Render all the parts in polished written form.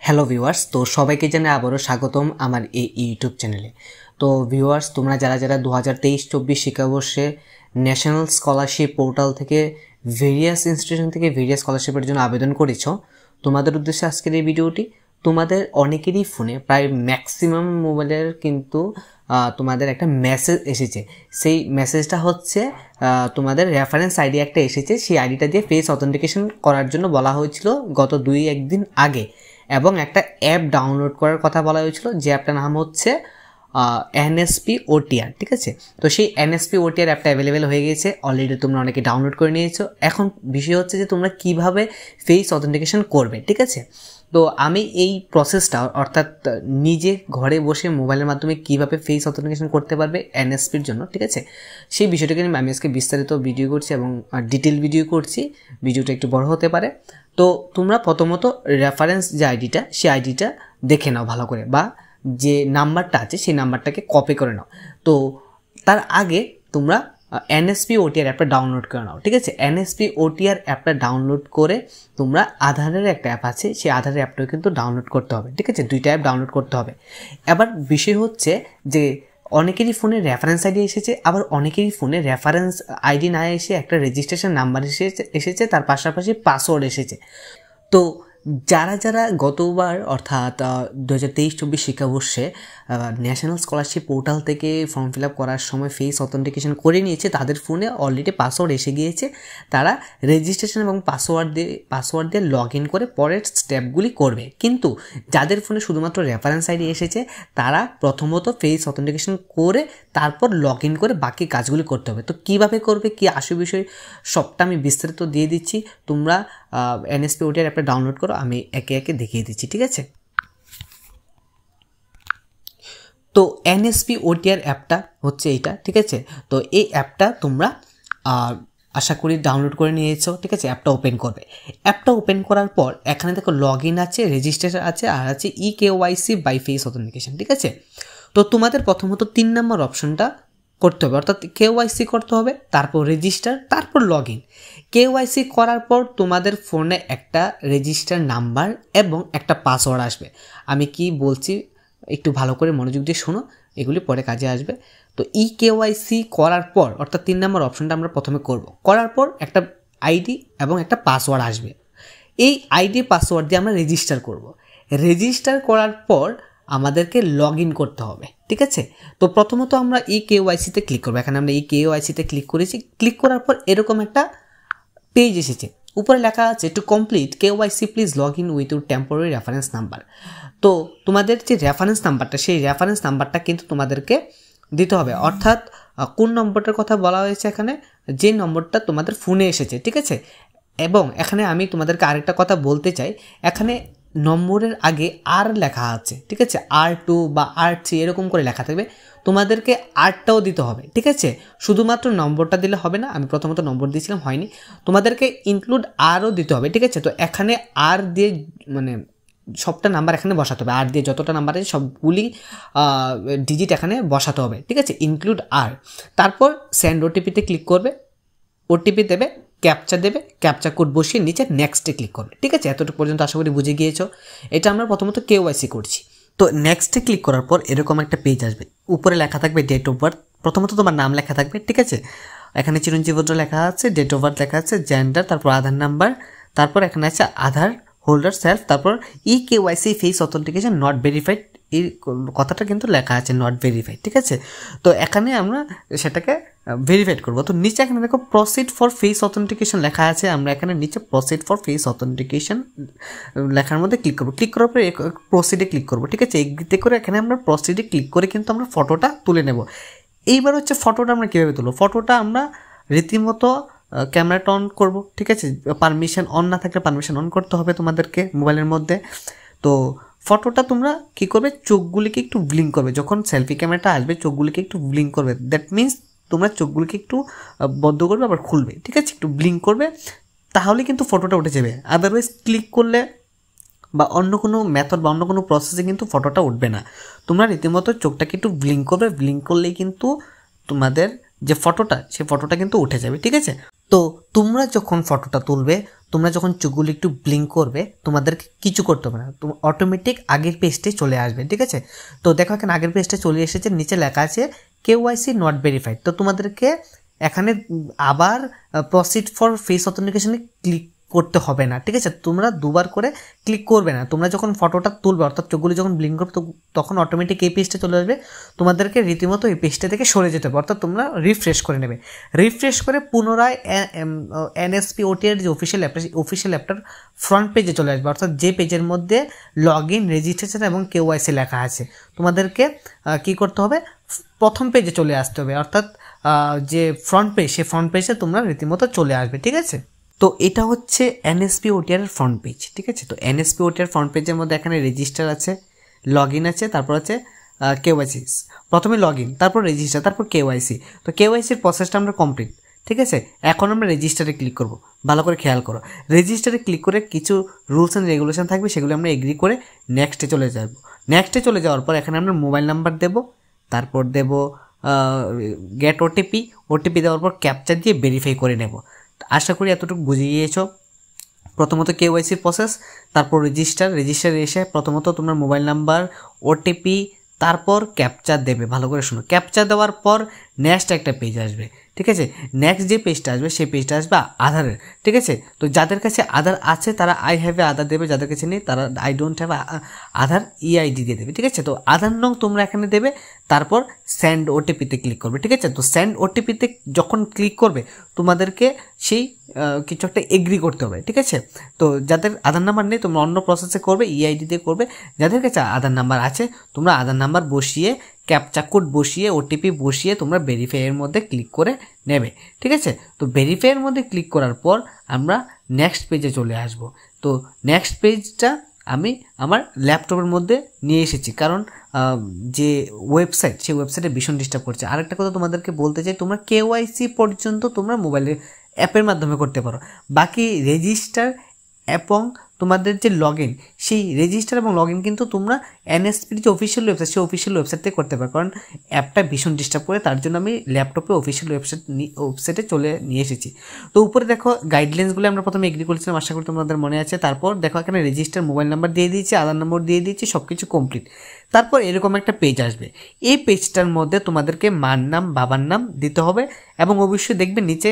Hello viewers, তো সবাইকে জানাই আবারও স্বাগতম আমার এই ইউটিউব চ্যানেলে। তো ভিউয়ার্স, তোমরা যারা যারা 2023-24 শিক্ষাবর্ষে ন্যাশনাল স্কলারশিপ পোর্টাল থেকে ভেরিয়াস ইনস্টিটিউশন থেকে ভেরিয়াস স্কলারশিপের জন্য আবেদন করেছো, তোমাদের উদ্দেশ্যে আজকের এই ভিডিওটি। তোমাদের অনেকেরই ফোনে প্রায় ম্যাক্সিমাম মোবাইলের কিন্তু তোমাদের একটা মেসেজ এসেছে। সেই মেসেজটা হচ্ছে তোমাদের রেফারেন্স আইডি একটা এসেছে, সেই আইডিটা দিয়ে ফেস অথেন্টিকেশন করার জন্য বলা হয়েছিল গত 2-1 দিন আগে, এবং একটা অ্যাপ ডাউনলোড করার কথা বলা হয়েছিল, যে অ্যাপটার নাম হচ্ছে এনএসপি ওটিআর। ঠিক আছে, তো সেই এনএসপি ওটিআর অ্যাপটা অ্যাভেলেবেল হয়ে গেছে, অলরেডি তোমরা অনেকে ডাউনলোড করে নিয়েছো। এখন বিষয় হচ্ছে যে তোমরা কিভাবে ফেস অথেন্টিকেশন করবে। ঠিক আছে, তো আমি এই প্রসেসটা, অর্থাৎ নিজে ঘরে বসে মোবাইলের মাধ্যমে কিভাবে ফেস অথেন্টিকেশন করতে পারবে এনএসপির জন্য, ঠিক আছে, সেই বিষয়টাকে আমি আজকে বিস্তারিত ভিডিও করছি এবং ডিটেল ভিডিও করছি। ভিডিওটা একটু বড় হতে পারে। তো তোমরা প্রথমত রেফারেন্স যে আইডিটা, সেই আইডিটা দেখে নাও ভালো করে, বা যে নাম্বারটা আছে সেই নাম্বারটাকে কপি করে নাও। তো তার আগে তোমরা এনএসপি ওটিআর অ্যাপটা ডাউনলোড করে নাও। ঠিক আছে, এনএসপি ওটিআর অ্যাপটা ডাউনলোড করে তোমরা আধারের একটা অ্যাপ আছে, সেই আধারের অ্যাপটাও কিন্তু ডাউনলোড করতে হবে। ঠিক আছে, দুইটা অ্যাপ ডাউনলোড করতে হবে। এবার বিষয় হচ্ছে যে অনেকেরই ফোনে রেফারেন্স আইডি এসেছে, আবার অনেকেরই ফোনে রেফারেন্স আইডি না এসে একটা রেজিস্ট্রেশন নাম্বার এসেছে, তার পাশাপাশি পাসওয়ার্ড এসেছে। তো যারা যারা গতবার অর্থাৎ 2023-24 শিক্ষাবর্ষে ন্যাশনাল স্কলারশিপ পোর্টাল থেকে ফর্ম ফিল আপ করার সময় ফেস অথেন্টিকেশন করে নিয়েছে, তাদের ফোনে অলরেডি পাসওয়ার্ড এসে গিয়েছে। তারা রেজিস্ট্রেশন এবং পাসওয়ার্ড দিয়ে লগ ইন করে পরের স্টেপগুলি করবে। কিন্তু যাদের ফোনে শুধুমাত্র রেফারেন্স আইডি এসেছে, তারা প্রথমত ফেস অথেন্টিকেশন করে তারপর লগ ইন করে বাকি কাজগুলি করতে হবে। তো কীভাবে করবে, কী আসল বিষয়, সবটা আমি বিস্তারিত দিয়ে দিচ্ছি। তোমরা এনএসপি ওটিআর অ্যাপটা ডাউনলোড করো, আমি একে একে দেখিয়ে দিচ্ছি। ঠিক আছে, তো এনএসপি ওটিআর অ্যাপটা হচ্ছে এইটা। ঠিক আছে, তো এই অ্যাপটা তোমরা আশা করি ডাউনলোড করে নিয়েছো। ঠিক আছে, অ্যাপটা ওপেন করবে। অ্যাপটা ওপেন করার পর এখানে দেখো লগ ইন আছে, রেজিস্ট্রেশন আছে, আর আছে ইকেওয়াইসি বাই ফেস অথেন্টিকেশন। ঠিক আছে, তো তোমাদের প্রথমত 3 নম্বর অপশনটা করতে হবে, অর্থাৎ কেওয়াইসি করতে হবে, তারপর রেজিস্টার, তারপর লগ ইন। কেওয়াইসি করার পর তোমাদের ফোনে একটা রেজিস্টার নাম্বার এবং একটা পাসওয়ার্ড আসবে। আমি কি বলছি একটু ভালো করে মনোযোগ দিয়ে শোনো, এগুলি পরে কাজে আসবে। তো কেওয়াইসি করার পর, অর্থাৎ 3 নম্বর অপশনটা আমরা প্রথমে করব, করার পর একটা আইডি এবং একটা পাসওয়ার্ড আসবে। এই আইডি পাসওয়ার্ড দিয়ে আমরা রেজিস্টার করব। রেজিস্টার করার পর আমাদেরকে লগ ইন করতে হবে। ঠিক আছে, তো প্রথমত আমরা কেওয়াইসিতে ক্লিক করবো। এখানে আমরা কেওয়াইসিতে ক্লিক করেছি। ক্লিক করার পর এরকম একটা পেজ এসেছে, উপরে লেখা আছে to complete KYC please log in with your temporary reference number. তো তোমাদের যে রেফারেন্স নাম্বারটা, সেই রেফারেন্স নাম্বারটা কিন্তু তোমাদেরকে দিতে হবে, অর্থাৎ কোন নম্বরটার কথা বলা হয়েছে এখানে, যে নম্বরটা তোমাদের ফোনে এসেছে। ঠিক আছে, এবং এখানে আমি তোমাদেরকে আরেকটা কথা বলতে চাই, এখানে নম্বরের আগে আর লেখা আছে। ঠিক আছে, R2 বা R3 এরকম করে লেখা থাকবে, তোমাদেরকে আরটাও দিতে হবে। ঠিক আছে, শুধুমাত্র নম্বরটা দিলে হবে না, আমি প্রথমত নম্বর দিয়েছিলাম, হয়নি, তোমাদেরকে ইনক্লুড আরও দিতে হবে। ঠিক আছে, তো এখানে আর দিয়ে মানে সবটা নাম্বার এখানে বসাতে হবে, আর দিয়ে যতটা নাম্বার আছে সবগুলি ডিজিট এখানে বসাতে হবে। ঠিক আছে, ইনক্লুড আর, তারপর সেন্ড ওটিপিতে ক্লিক করবে, ওটিপি দেবে, ক্যাপচা দেবে, ক্যাপচা কোড বসিয়ে নিচে নেক্সটে ক্লিক করবে। ঠিক আছে, এতটুকু পর্যন্ত আশা করি বুঝে গিয়েছো। এটা আমরা প্রথমত কেওয়াইসি করছি। তো নেক্সটে ক্লিক করার পর এরকম একটা পেজ আসবে, উপরে লেখা থাকবে ডেট অফ বার্থ, প্রথমত তোমার নাম লেখা থাকবে। ঠিক আছে, এখানে চিরঞ্জীব ভদ্র লেখা আছে, ডেট অফ বার্থ লেখা আছে, জেন্ডার, তারপর আধার নাম্বার, তারপর এখানে আছে আধার হোল্ডার সেলফ, তারপর KYC face authentication not verified, এই কথাটা কিন্তু লেখা আছে নট ভেরিফাইড। ঠিক আছে, তো এখানে আমরা সেটাকে ভেরিফাইড করবো। তো নিচে এখানে দেখো প্রসিড ফর ফেস অথেন্টিকেশন লেখা আছে, আমরা এখানে নিচে প্রসিড ফর ফেস অথেন্টিকেশন লেখার মধ্যে ক্লিক করবো। ক্লিক করার পরে প্রসিডে ক্লিক করবো। ঠিক আছে, এগ্রিতে করে এখানে আমরা প্রসিডে ক্লিক করে কিন্তু আমরা ফটোটা তুলে নেব। এইবার হচ্ছে ফটোটা আমরা কীভাবে তুলবো, ফটোটা আমরা রীতিমতো ক্যামেরাটা অন করবো। ঠিক আছে, পারমিশন অন না থাকলে পারমিশন অন করতে হবে তোমাদেরকে মোবাইলের মধ্যে। তো ফটোটা তোমরা কী করবে, চোখগুলিকে একটু ব্লিঙ্ক করবে, যখন সেলফি ক্যামেরাটা আসবে চোখগুলিকে একটু ব্লিঙ্ক করবে। দ্যাট মিনস তোমরা চোখগুলিকে একটু বন্ধ করবে, আবার খুলবে। ঠিক আছে, একটু ব্লিঙ্ক করবে, তাহলে কিন্তু ফটোটা উঠে যাবে। আদারওয়াইজ ক্লিক করলে বা অন্য কোনো মেথড বা অন্য কোনো প্রসেসে কিন্তু ফটোটা উঠবে না। তোমরা রীতিমতো চোখটাকে একটু ব্লিঙ্ক করবে, ব্লিঙ্ক করলেই কিন্তু তোমাদের যে ফটোটা, সেই ফটোটা কিন্তু উঠে যাবে। ঠিক আছে, তো তোমরা যখন ফটোটা তুলবে, তোমরা যখন চোখগুলো একটু ব্লিঙ্ক করবে, তোমাদেরকে কিছু করতে হবে না, তোমার অটোমেটিক আগের পেজটে চলে আসবে, ঠিক আছে। তো দেখো এখানে আগের পেজটা চলে এসেছে, নিচে লেখা আছে KYC নট ভেরিফাইড। তো তোমাদেরকে এখানে আবার প্রসিড ফর ফেস অথেন্টিকেশনে ক্লিক করতে হবে না, ঠিক আছে। তোমরা দুবার করে ক্লিক করবে না, তোমরা যখন ফটোটা তুলবে অর্থাৎ চোখগুলো যখন ব্লিঙ্ক করবে তখন অটোমেটিক এই পেজটা চলে আসবে, তোমাদেরকে রীতিমতো এই পেজটা থেকে সরে যেতে হবে, অর্থাৎ তোমরা রিফ্রেশ করে নেবে। রিফ্রেশ করে পুনরায় NSP OTR যে অফিসিয়াল অ্যাপটার ফ্রন্ট পেজে চলে আসবে, অর্থাৎ যে পেজের মধ্যে লগ ইন, রেজিস্ট্রেশন এবং KYC লেখা আছে। তোমাদেরকে কি করতে হবে, প্রথম পেজে চলে আসতে হবে, অর্থাৎ যে ফ্রন্ট পেজ, সেই ফ্রন্ট পেজে তোমরা রীতিমতো চলে আসবে, ঠিক আছে। তো এটা হচ্ছে NSP OTR এর ফ্রন্ট পেজ, ঠিক আছে। তো NSP OTR ফ্রন্ট পেজের মধ্যে এখানে রেজিস্টার আছে, লগ ইন আছে, তারপর আছে KYC। প্রথমে লগ ইন, তারপর রেজিস্টার, তারপর KYC। তো KYCর প্রসেসটা আমরা কমপ্লিট, ঠিক আছে। এখন আমরা রেজিস্টারে ক্লিক করব, ভালো করে খেয়াল করো। রেজিস্টারে ক্লিক করে কিছু রুলস অ্যান্ড রেগুলেশন থাকবে, সেগুলো আমরা এগ্রি করে নেক্সটে চলে যাব। নেক্সটে চলে যাওয়ার পর এখানে আমরা মোবাইল নাম্বার দেব, তারপর দেব গেট ওটিপি দেওয়ার পর ক্যাপচার দিয়ে ভেরিফাই করে নেব। আশা করি এতটুকু বুঝে গিয়েছো। প্রথমত KYC প্রসেস, তারপর রেজিস্টার এসে প্রথমত তোমার মোবাইল নাম্বার, ওটিপি, তারপর ক্যাপচার দেবে। ভালো করে শোনো, ক্যাপচার দেওয়ার পর নেক্সট একটা পেজ আসবে, ঠিক আছে। নেক্সট যে পেজটা আসবে সেই পেজটা আসবে আধারের, ঠিক আছে। তো যাদের কাছে আধার আছে তারা আই হ্যাভ এ আধার দেবে, যাদের কাছে নেই তারা I don't have Aadhaar EID দিয়ে দেবে, ঠিক আছে। তো আধার নং তোমরা এখানে দেবে, তারপর সেন্ড ওটিপিতে ক্লিক করবে, ঠিক আছে। তো সেন্ড ওটিপিতে যখন ক্লিক করবে তোমাদেরকে সেই কিছু একটা এগ্রি করতে হবে, ঠিক আছে। তো যাদের আধার নাম্বার নেই তোমরা অন্য প্রসেসে করবে, EID দিয়ে করবে। যাদের কাছে আধার নাম্বার আছে তোমরা আধার নাম্বার বসিয়ে, ক্যাপচা কোড বসিয়ে, ওটিপি বসিয়ে তোমরা ভেরিফাইয়ের মধ্যে ক্লিক করে নেবে, ঠিক আছে। তো ভেরিফাইয়ের মধ্যে ক্লিক করার পর আমরা নেক্সট পেজে চলে আসব। তো নেক্সট পেজটা আমি আমার ল্যাপটপের মধ্যে নিয়ে এসেছি, কারণ যে ওয়েবসাইট, সেই ওয়েবসাইটে ভীষণ ডিস্টার্ব করছে। আরেকটা কথা তোমাদেরকে বলতে চাই, তোমরা KYC পর্যন্ত তোমরা মোবাইলে অ্যাপের মাধ্যমে করতে পারো, বাকি রেজিস্টার এবং তোমাদের যে লগ ইন, সেই রেজিস্টার এবং লগ ইন কিন্তু তোমরা NSPর যে অফিসিয়াল ওয়েবসাইট, সেই অফিসিয়াল ওয়েবসাইট থেকে করতে পারো, কারণ অ্যাপটা ভীষণ ডিস্টার্ব করে। তার জন্য আমি ল্যাপটপে অফিসিয়াল ওয়েবসাইটে চলে নিয়ে এসেছি। তো উপরে দেখো গাইডলাইন্সগুলো আমরা প্রথমে এগ্রি করেছিলাম, আশা করি তোমাদের মনে আছে। তারপর দেখো এখানে রেজিস্টার মোবাইল নাম্বার দিয়ে দিয়েছি, আধার নম্বর দিয়ে দিয়েছি, সব কিছু কমপ্লিট। তারপর এরকম একটা পেজ আসবে, এই পেজটার মধ্যে তোমাদেরকে মার নাম, বাবার নাম দিতে হবে, এবং অবশ্যই দেখবে নিচে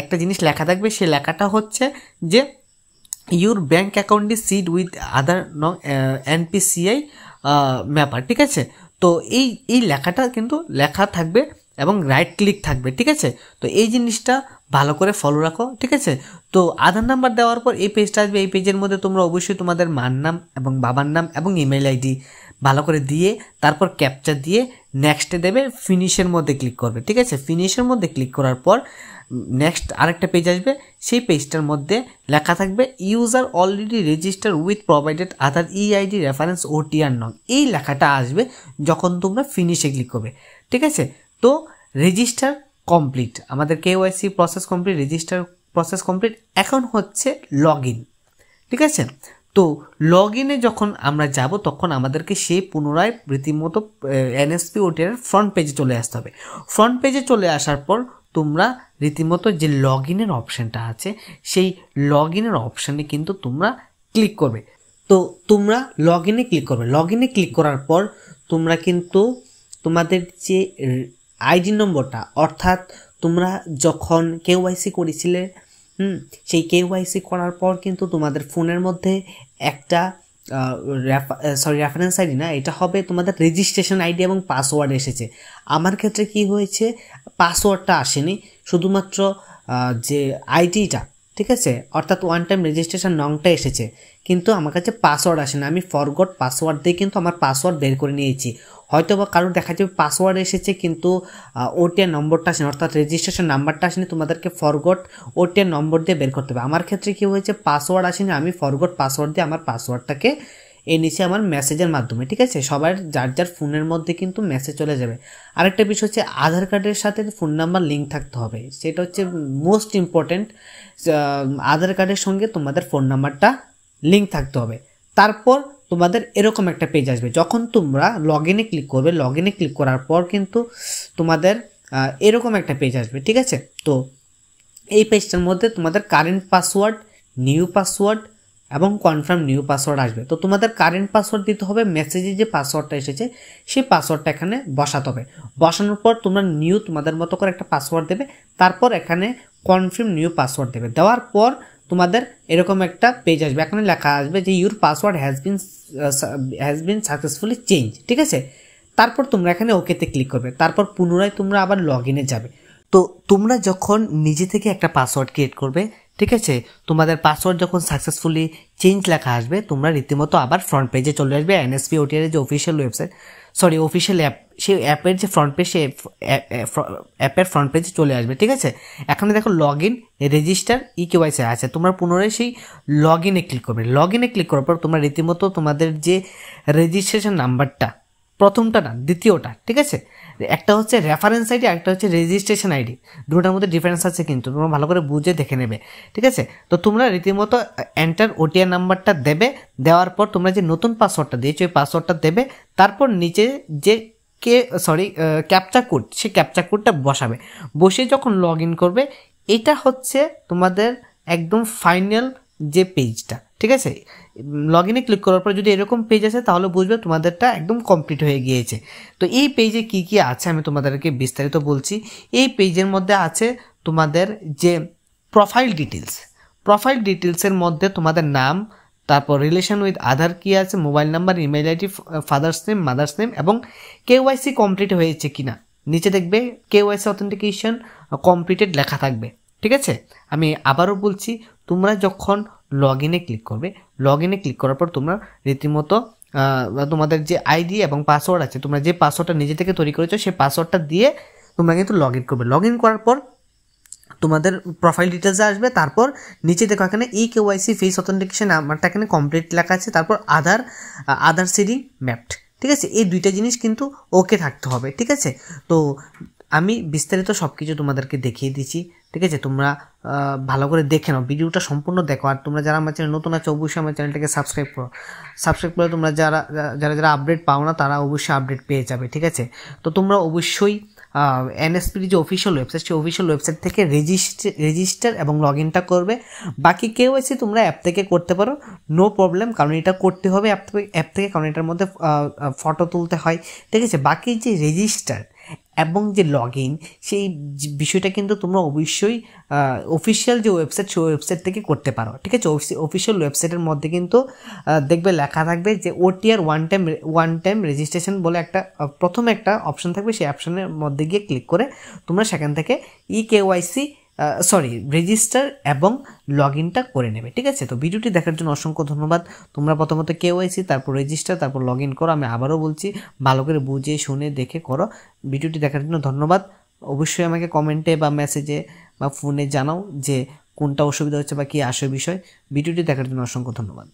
একটা জিনিস লেখা থাকবে, সেই লেখাটা হচ্ছে যে your bank account is seed with other NPCI ম্যাপার, ঠিক আছে। তো এই লেখাটা কিন্তু লেখা থাকবে এবং রাইট ক্লিক থাকবে, ঠিক আছে। তো এই জিনিসটা ভালো করে ফলো রাখো, ঠিক আছে। তো আধার নাম্বার দেওয়ার পর এই পেজটা আসবে, এই পেজের মধ্যে তোমরা অবশ্যই তোমাদের মার নাম এবং বাবার নাম এবং ইমেল ID ভালো করে দিয়ে, তারপর ক্যাপচার দিয়ে নেক্সটে দেবে, ফিনিশের মধ্যে ক্লিক করবে, ঠিক আছে। ফিনিশের মধ্যে ক্লিক করার পর নেক্সট আরেকটা পেজ আসবে, সেই পেজটার মধ্যে লেখা থাকবে user already register with provided Aadhaar EID reference OTR নং। এই লেখাটা আসবে যখন তোমরা ফিনিশে ক্লিক করবে, ঠিক আছে। তো রেজিস্টার কমপ্লিট, আমাদের KYC process complete, register process complete. এখন হচ্ছে লগ ইন, ঠিক আছে। তো লগ ইনে যখন আমরা যাব তখন আমাদেরকে সেই পুনরায় রীতিমতো NSP OTR ফ্রন্ট পেজে চলে আসতে হবে। ফ্রন্ট পেজে চলে আসার পর তোমরা রীতিমতো যে লগ ইনের অপশানটা আছে, সেই লগ ইনের অপশানে কিন্তু তোমরা ক্লিক করবে। তো তোমরা লগ ইনে ক্লিক করবে, লগ ইনে ক্লিক করার পর তোমরা কিন্তু তোমাদের যে ID নম্বরটা, অর্থাৎ তোমরা যখন KYC করেছিলে, সেই KYC করার পর কিন্তু তোমাদের ফোনের মধ্যে একটা রেফারেন্স ID না, এটা হবে তোমাদের রেজিস্ট্রেশন ID এবং পাসওয়ার্ড এসেছে। আমার ক্ষেত্রে কি হয়েছে, পাসওয়ার্ডটা আসেনি, শুধুমাত্র যে আইডিটা, ঠিক আছে, অর্থাৎ ওয়ান টাইম রেজিস্ট্রেশন নংটা এসেছে, কিন্তু আমার কাছে পাসওয়ার্ড আসে না। আমি ফরগট পাসওয়ার্ড দিয়ে কিন্তু আমার পাসওয়ার্ড বের করে নিয়েছি। হয়তো বা কারোর দেখা যাবে পাসওয়ার্ড এসেছে কিন্তু OTR নম্বরটা আসেনি, অর্থাৎ রেজিস্ট্রেশন নাম্বারটা আসেনি, তোমাদেরকে ফরগট OTR নম্বর দিয়ে বের করতে হবে। আমার ক্ষেত্রে কী হয়েছে, পাসওয়ার্ড আসেনি, আমি ফরগট পাসওয়ার্ড দিয়ে আমার পাসওয়ার্ডটাকে এনেছি আমার মেসেজের মাধ্যমে, ঠিক আছে। সবার যার যার ফোনের মধ্যে কিন্তু মেসেজ চলে যাবে। আরেকটা বিষয় হচ্ছে আধার কার্ডের সাথে ফোন নাম্বার লিঙ্ক থাকতে হবে, সেটা হচ্ছে মোস্ট ইম্পর্ট্যান্ট। আধার কার্ডের সঙ্গে তোমাদের ফোন নাম্বারটা লিঙ্ক থাকতে হবে। তারপর তোমাদের এরকম একটা পেজ আসবে, যখন তোমরা লগ ইনে ক্লিক করবে, লগ ইনে ক্লিক করার পর কিন্তু তোমাদের এরকম একটা পেজ আসবে, ঠিক আছে। তো এই পেজটার মধ্যে তোমাদের কারেন্ট পাসওয়ার্ড, নিউ পাসওয়ার্ড এবং কনফার্ম নিউ পাসওয়ার্ড আসবে। তো তোমাদের কারেন্ট পাসওয়ার্ড দিতে হবে, মেসেজে যে পাসওয়ার্ডটা এসেছে সেই পাসওয়ার্ডটা এখানে বসাতে হবে। বসানোর পর তোমরা নিউ তোমাদের মতো করে একটা পাসওয়ার্ড দেবে, তারপর এখানে কনফার্ম নিউ পাসওয়ার্ড দেবে। দেওয়ার পর তোমাদের এরকম একটা পেজ আসবে, এখানে লেখা আসবে যে your password has been successfully change, ঠিক আছে। তারপর তোমরা এখানে ওকেতে ক্লিক করবে, তারপর পুনরায় তোমরা আবার লগ ইনে যাবে। তো তোমরা যখন নিজে থেকে একটা পাসওয়ার্ড ক্রিয়েট করবে, ঠিক আছে, তোমাদের পাসওয়ার্ড যখন সাকসেসফুলি চেঞ্জ লেখা আসবে, তোমরা রীতিমতো আবার ফ্রন্ট পেজে চলে আসবে। এনএসপি ওটিআর যে অফিসিয়াল ওয়েবসাইট, অফিসিয়াল অ্যাপ, সেই অ্যাপের যে ফ্রন্ট পেজ, সেই অ্যাপের ফ্রন্ট পেজে চলে আসবে, ঠিক আছে। এখানে দেখো লগ ইন, রেজিস্টার, ইকেওয়াইসি আছে। তোমরা পুনরায় সেই লগ ইনে ক্লিক করবে। লগ ইনে ক্লিক করার পর তোমরা রীতিমতো তোমাদের যে রেজিস্ট্রেশন নাম্বারটা, প্রথমটা না দ্বিতীয়টা, ঠিক আছে, একটা হচ্ছে রেফারেন্স আইডি, একটা হচ্ছে রেজিস্ট্রেশন আইডি, দুটোর মধ্যে ডিফারেন্স আছে কিন্তু তোমরা ভালো করে বুঝে দেখে নেবে, ঠিক আছে। তো তোমরা রীতিমতো এন্টার ওটিআর নাম্বারটা দেবে। দেওয়ার পর তোমরা যে নতুন পাসওয়ার্ডটা দিয়েছো ওই পাসওয়ার্ডটা দেবে। তারপর নিচে যে ক্যাপচা কোড, সেই ক্যাপচা কোডটা বসাবে। বসে যখন লগ ইন করবে, এটা হচ্ছে তোমাদের একদম ফাইনাল যে পেজটা, ঠিক আছে। লগ ইনে ক্লিক করার পর যদি এরকম পেজ আছে তাহলে বুঝবে তোমাদেরটা একদম কমপ্লিট হয়ে গিয়েছে। তো এই পেজে কি কি আছে আমি তোমাদেরকে বিস্তারিত বলছি। এই পেজের মধ্যে আছে তোমাদের যে প্রোফাইল ডিটেলসের মধ্যে তোমাদের নাম, তারপর রিলেশন উইথ আধার কি আছে, mobile number, email ID, father's name, mother's name এবং কেওয়াইসি কমপ্লিট হয়েছে কিনা। নিচে দেখবে কেওয়াইসি অথেন্টিকেশন কমপ্লিটেড লেখা থাকবে, ঠিক আছে। আমি আবারও বলছি, তোমরা যখন লগ ইনে ক্লিক করবে, লগ ইনে ক্লিক করার পর তোমরা রীতিমতো তোমাদের যে আইডি এবং পাসওয়ার্ড আছে, তোমরা যে পাসওয়ার্ডটা নিজে থেকে তৈরি করেছো সেই পাসওয়ার্ডটা দিয়ে তোমরা কিন্তু লগ ইন করবে। লগ ইন করার পর তোমাদের প্রোফাইল ডিটেলসে আসবে। তারপর নিচে দেখো এখানে ইকেওয়াইসি ফেস অথেন্টিকেশন আমারটা এখানে কমপ্লিট লেখা আছে। তারপর আধার সিডি ম্যাপড, ঠিক আছে। এই দুইটা জিনিস কিন্তু ওকে থাকতে হবে, ঠিক আছে। তো আমি বিস্তারিত সব কিছু তোমাদেরকে দেখিয়ে দিচ্ছি, ঠিক আছে। তোমরা ভালো করে দেখে নাও, ভিডিওটা সম্পূর্ণ দেখো। আর তোমরা যারা আমার চ্যানেল নতুন আছো অবশ্যই আমার চ্যানেলটাকে সাবস্ক্রাইব করে তোমরা যারা আপডেট পাও না তারা অবশ্যই আপডেট পেয়ে যাবে, ঠিক আছে। তো তোমরা অবশ্যই এনএসপির যে অফিসিয়াল ওয়েবসাইট, সেই অফিসিয়াল ওয়েবসাইট থেকে রেজিস্টার এবং লগ ইনটা করবে। বাকি কেওয়াইসি তোমরা অ্যাপ থেকে করতে পারো, নো প্রবলেম, কারণ এটা করতে হবে অ্যাপ থেকে, কারণ এটার মধ্যে ফটো তুলতে হয়, ঠিক আছে। বাকি যে রেজিস্টার এবং যে লগ ইন, সেই বিষয়টা কিন্তু তোমরা অবশ্যই অফিসিয়াল যে ওয়েবসাইট, সেই ওয়েবসাইট থেকে করতে পারো, ঠিক আছে। অফিসিয়াল ওয়েবসাইটের মধ্যে কিন্তু দেখবে লেখা থাকবে যে ওটিআর ওয়ান টাইম রেজিস্ট্রেশন বলে একটা প্রথমে একটা অপশন থাকবে। সেই অপশনের মধ্যে গিয়ে ক্লিক করে তোমরা সেখান থেকে ইকেওয়াইসি রেজিস্টার এবং লগ ইনটা করে নেবে, ঠিক আছে। তো ভিডিওটি দেখার জন্য অসংখ্য ধন্যবাদ। তোমরা প্রথমত কেওয়াইসি, তারপর রেজিস্টার, তারপর লগ ইন করো। আমি আবারও বলছি, ভালো করে বুঝে শুনে দেখে করো। ভিডিওটি দেখার জন্য ধন্যবাদ। অবশ্যই আমাকে কমেন্টে বা মেসেজে বা ফোনে জানাও যে কোনটা অসুবিধা হচ্ছে বা কী আসে বিষয়। ভিডিওটি দেখার জন্য অসংখ্য ধন্যবাদ।